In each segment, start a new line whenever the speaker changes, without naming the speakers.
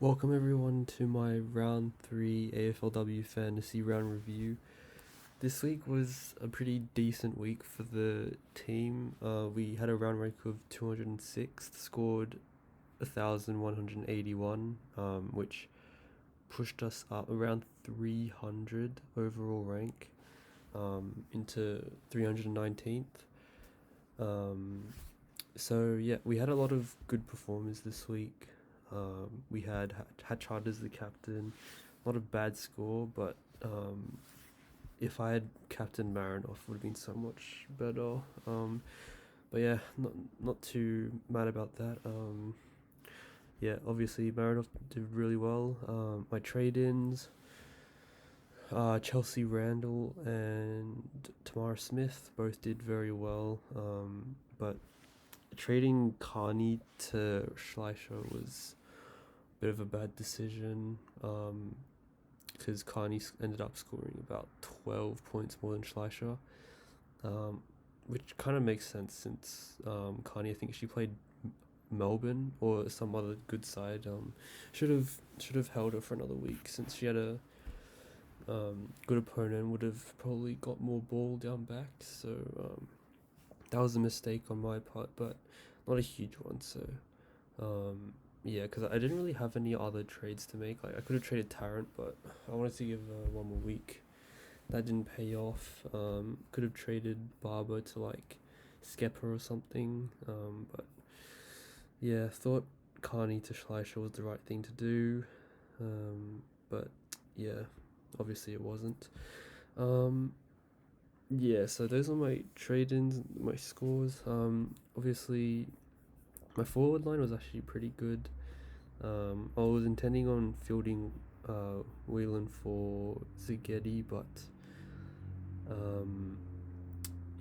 Welcome everyone to my round 3 AFLW fantasy round review. This week was a pretty decent week for the team. We had a round rank of 206, scored 1,181, which pushed us up around 300 overall rank, into 319th. So yeah, we had a lot of good performers this week. We had Hatchard as the captain. Not a bad score, but if I had captain Marinoff, it would have been so much better. But yeah, not too mad about that. Yeah, obviously Marinoff did really well. My trade-ins, Chelsea Randall and Tamara Smith both did very well. But trading Carney to Schleicher was a bit of a bad decision, because Carney ended up scoring about 12 points more than Schleicher, which kind of makes sense since Carney, I think she played Melbourne or some other good side. Should have held her for another week since she had a good opponent, would have probably got more ball down back. So that was a mistake on my part, but not a huge one. So yeah, because I didn't really have any other trades to make. Like I could have traded Tarrant, but I wanted to give one more week. That didn't pay off. Could have traded Barber to like Skepper or something. But yeah, thought Carney to Schleicher was the right thing to do. But yeah, obviously it wasn't. Yeah, so those are my trade-ins, my scores. Obviously, my forward line was actually pretty good. I was intending on fielding Whelan for Zaghetti, but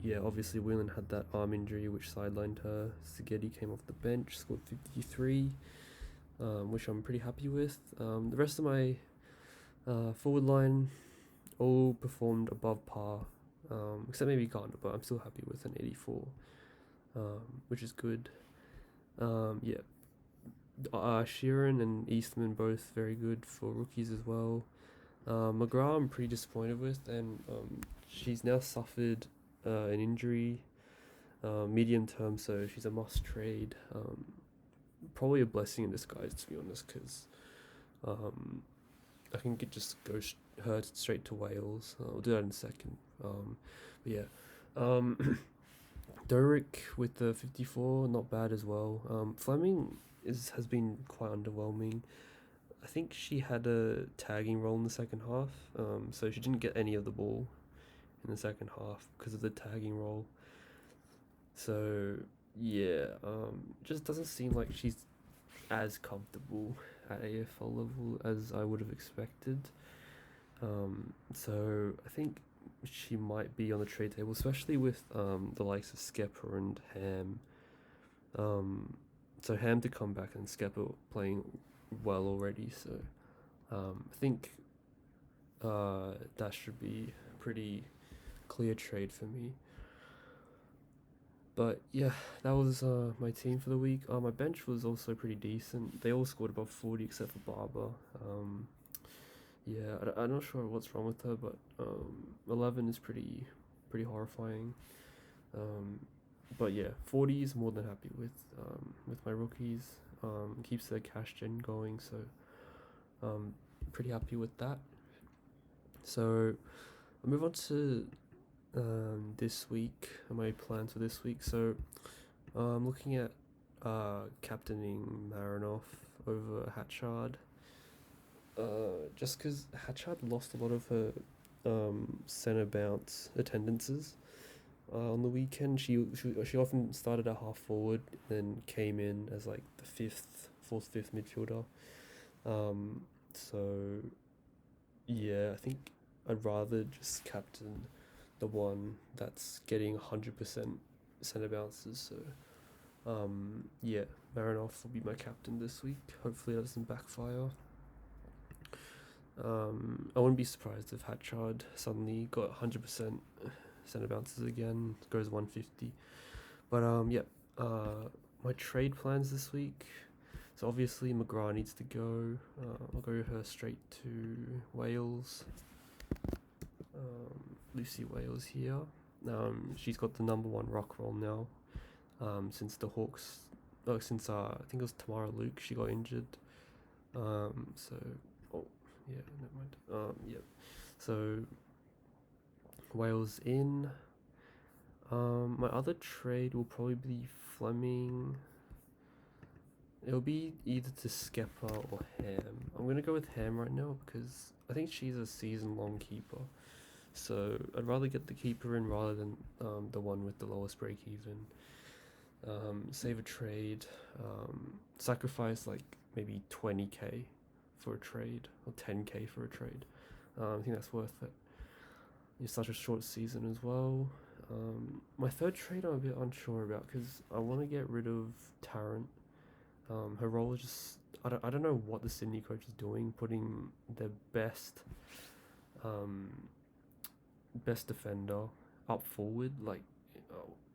yeah, obviously Whelan had that arm injury which sidelined her. Zaghetti came off the bench, scored 53, which I'm pretty happy with. The rest of my forward line all performed above par, except maybe Gardner, but I'm still happy with an 84, which is good. Yeah, Sheeran and Eastman both very good for rookies as well. McGrath I'm pretty disappointed with, and she's now suffered an injury, medium term, so she's a must trade. Probably a blessing in disguise, to be honest, because I can just go her straight to Wales. I'll do that in a second. But yeah, Derek with the 54, not bad as well. Fleming has been quite underwhelming. I think she had a tagging role in the second half, so she didn't get any of the ball in the second half because of the tagging role. So yeah, just doesn't seem like she's as comfortable at AFL level as I would have expected. So I think she might be on the trade table, especially with the likes of Skepper and Ham. So Ham to come back and Skepper playing well already. So I think that should be a pretty clear trade for me. But yeah, that was my team for the week. My bench was also pretty decent. They all scored above 40 except for Barber. Yeah, I'm not sure what's wrong with her, but 11 is pretty horrifying. But yeah, 40 is more than happy with my rookies. Keeps their cash gen going, so pretty happy with that. So I'll move on to this week and my plans for this week. So I'm looking at captaining Marinoff over Hatchard. Just because Hatchard lost a lot of her centre bounce attendances on the weekend. She often started at half forward, then came in as like the fourth, fifth midfielder. So yeah, I think I'd rather just captain the one that's getting 100% centre bounces. So yeah, Marinoff will be my captain this week. Hopefully that doesn't backfire. I wouldn't be surprised if Hatchard suddenly got 100% centre bounces again, goes 150. But yeah, my trade plans this week. So obviously McGrath needs to go. I'll go her straight to Wales. Lucy Wales here. She's got the number 1 rock roll now. Since the Hawks, since I think it was Tamara Luke, she got injured. So, oh yeah, never mind. Yeah. So Wales in. My other trade will probably be Fleming. It'll be either to Skepper or Ham. I'm gonna go with Ham right now because I think she's a season-long keeper. So I'd rather get the keeper in rather than the one with the lowest break even. Save a trade. Sacrifice like maybe 20k for a trade or 10k for a trade. I think that's worth it. It's such a short season as well. My third trade I'm a bit unsure about because I want to get rid of Tarrant. Her role is just I don't know what the Sydney coach is doing, putting their best defender up forward. Like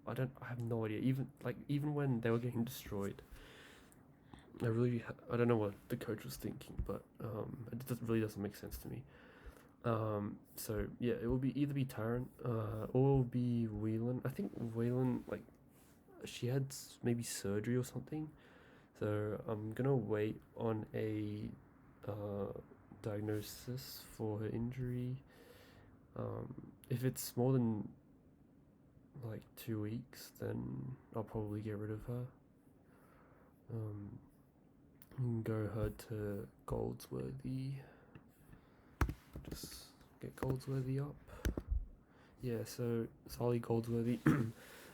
I have no idea. Even when they were getting destroyed, I don't know what the coach was thinking, but it really doesn't make sense to me. So yeah, it will either be Tarrant or it will be Whelan. I think Whelan, like, she had maybe surgery or something, so I'm gonna wait on a diagnosis for her injury. If it's more than like 2 weeks, then I'll probably get rid of her. Go her to Goldsworthy. Just get Goldsworthy up. Yeah, so Solly Goldsworthy.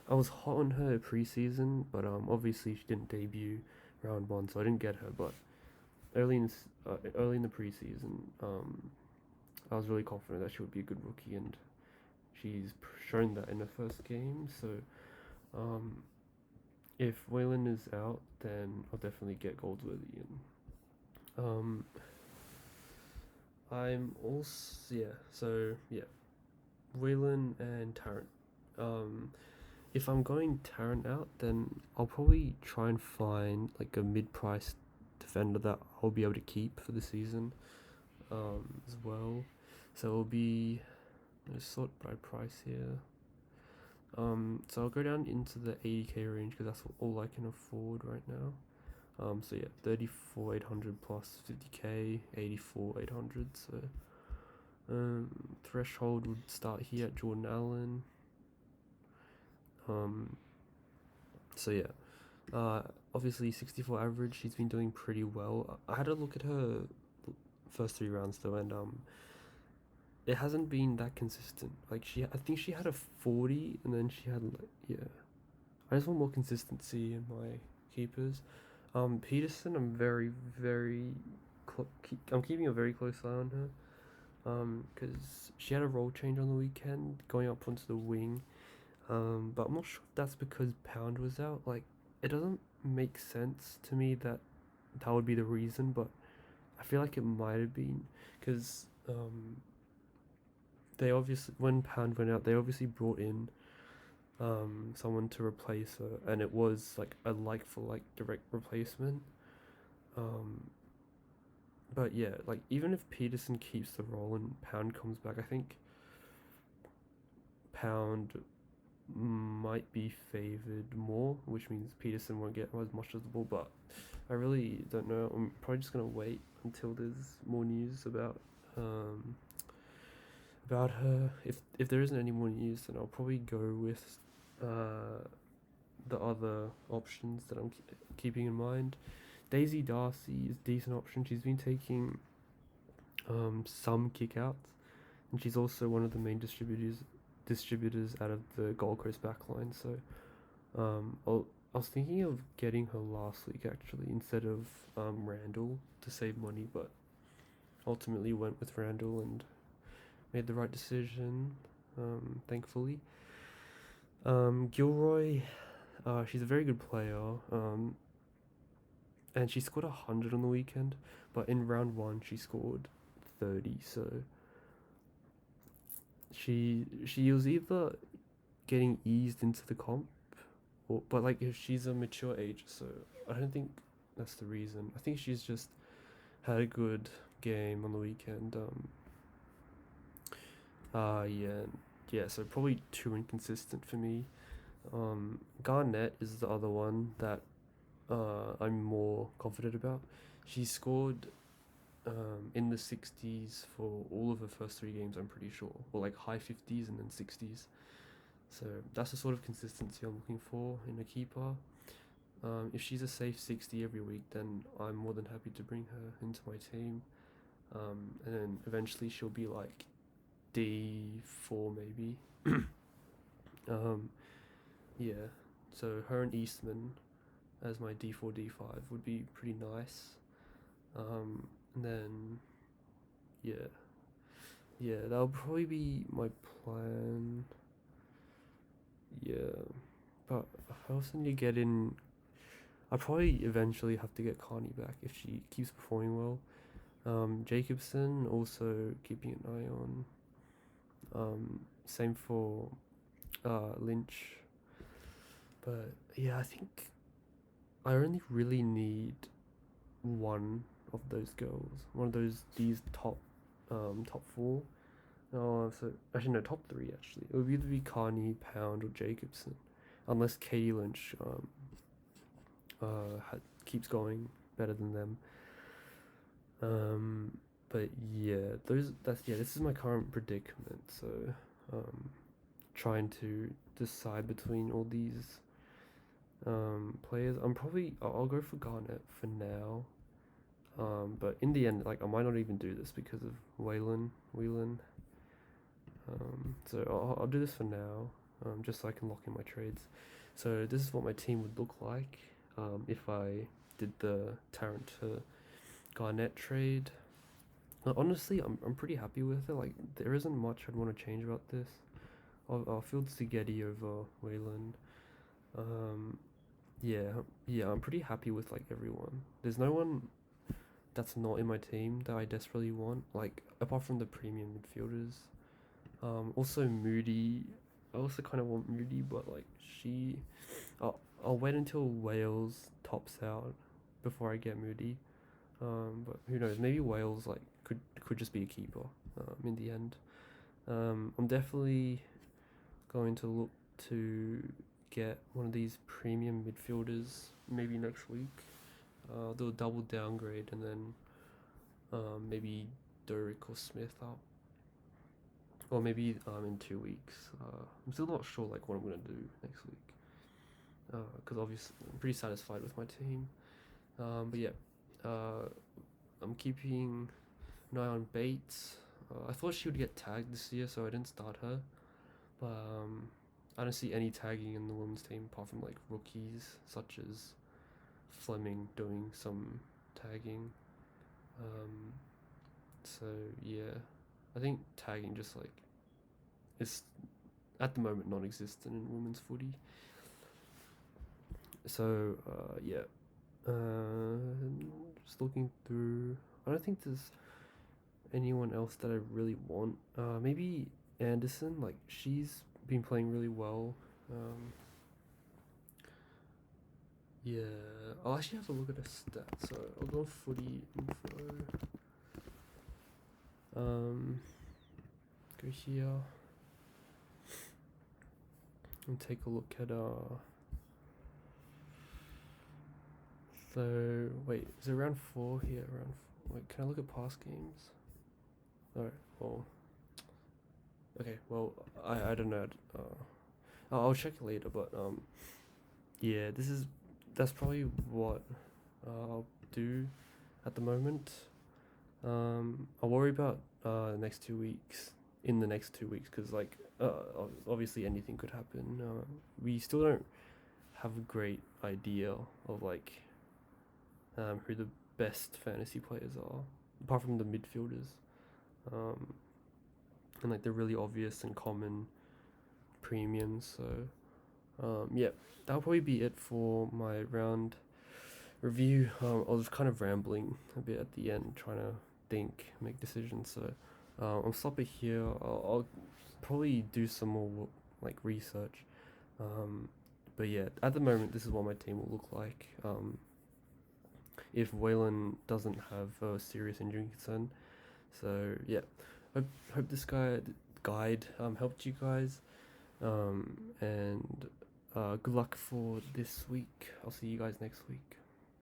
I was hot on her preseason, but obviously she didn't debut round 1, so I didn't get her. But early in the preseason, I was really confident that she would be a good rookie, and she's shown that in the first game. So if Whalen is out, then I'll definitely get Goldsworthy in. I'm also Whalen and Tarrant. If I'm going Tarrant out, then I'll probably try and find like a mid-priced defender that I'll be able to keep for the season, as well. So it'll be, let's sort by price here. So I'll go down into the 80k range because that's all I can afford right now. So yeah, 34,800 plus 50k, 84,800. So threshold would start here at Jordan Allen. So yeah, obviously 64 average. She's been doing pretty well. I had a look at her first 3 rounds though, and it hasn't been that consistent. Like I think she had a 40, and then she had I just want more consistency in my keepers. Peterson, I'm I'm keeping a very close eye on her. Because she had a role change on the weekend, going up onto the wing. But I'm not sure if that's because Pound was out. Like, it doesn't make sense to me that would be the reason, but I feel like it might have been because they obviously, when Pound went out, they obviously brought in someone to replace her, and it was like a like-for-like direct replacement. But yeah, like, even if Peterson keeps the role and Pound comes back, I think Pound might be favoured more, which means Peterson won't get as much as the ball. But I really don't know. I'm probably just gonna wait until there's more news about her. If there isn't any more news, then I'll probably go with the other options that I'm keeping in mind. Daisy Darcy is a decent option. She's been taking some kickouts, and she's also one of the main distributors out of the Gold Coast backline. So I was thinking of getting her last week actually instead of Randall to save money, but ultimately went with Randall and made the right decision, thankfully. Gilroy, she's a very good player, and she scored 100 on the weekend, but in round 1 she scored 30, so she was either getting eased into the comp, but like, if she's a mature age, so I don't think that's the reason. I think she's just had a good game on the weekend. Yeah, yeah. So probably too inconsistent for me. Garnett is the other one that I'm more confident about. She scored in the 60s for all of her first three games, I'm pretty sure, or like high 50s and then 60s. So that's the sort of consistency I'm looking for in a keeper. If she's a safe 60 every week, then I'm more than happy to bring her into my team. And then eventually she'll be like D4 maybe. Yeah, so her and Eastman as my D4, D5 would be pretty nice. And then, yeah, yeah, that'll probably be my plan. Yeah, but I also need to get in. I probably eventually have to get Carney back if she keeps performing well. Jacobson also keeping an eye on. Same for Lynch. But yeah, I think I only really need one of those girls. One of these top four. Oh, so actually no, top three actually. It would either be Carney, Pound, or Jacobson, unless Katie Lynch keeps going better than them. But yeah, this is my current predicament. So, trying to decide between all these players. I'll go for Garnett for now. But in the end, like I might not even do this because of Whelan. So I'll do this for now, just so I can lock in my trades. So this is what my team would look like if I did the Tarrant to Garnett trade. Honestly, I'm pretty happy with it. Like there isn't much I'd want to change about this. I'll field Spaghetti over Wayland. Yeah, I'm pretty happy with like everyone. There's no one that's not in my team that I desperately want. Like apart from the premium midfielders. Also Moody. I also kind of want Moody, but like I'll wait until Wales tops out before I get Moody. But who knows? Maybe Wales like could just be a keeper. In the end. I'm definitely going to look to get one of these premium midfielders maybe next week. Do a double downgrade and then maybe Doric or Smith up. Or maybe in 2 weeks. I'm still not sure like what I'm gonna do next week. Because obviously I'm pretty satisfied with my team. But yeah, I'm keeping an eye on Bates. I thought she would get tagged this year, so I didn't start her. But I don't see any tagging in the women's team apart from like rookies such as Fleming doing some tagging. So yeah, I think tagging just like is at the moment non-existent in women's footy. So yeah, just looking through. I don't think there's anyone else that I really want. Maybe Anderson. Like she's been playing really well. Yeah, I'll actually have to look at her stats. So I'll go on footy info. Go here and take a look at So wait, is it round 4 here? Round 4. Wait, can I look at past games? Alright, well. Okay, well, I don't know. I'll check it later, but yeah, that's probably what I'll do at the moment. I'll worry about the next 2 weeks. In the next 2 weeks, because like obviously anything could happen. We still don't have a great idea of like who the best fantasy players are, apart from the midfielders, and like the really obvious and common premiums. So yeah, that'll probably be it for my round review. I was kind of rambling a bit at the end, trying to think, make decisions. So I'll stop it here. I'll probably do some more like research. But yeah, at the moment, this is what my team will look like. if Waylon doesn't have a serious injury concern. So yeah, hope this guide helped you guys. And good luck for this week. I'll see you guys next week.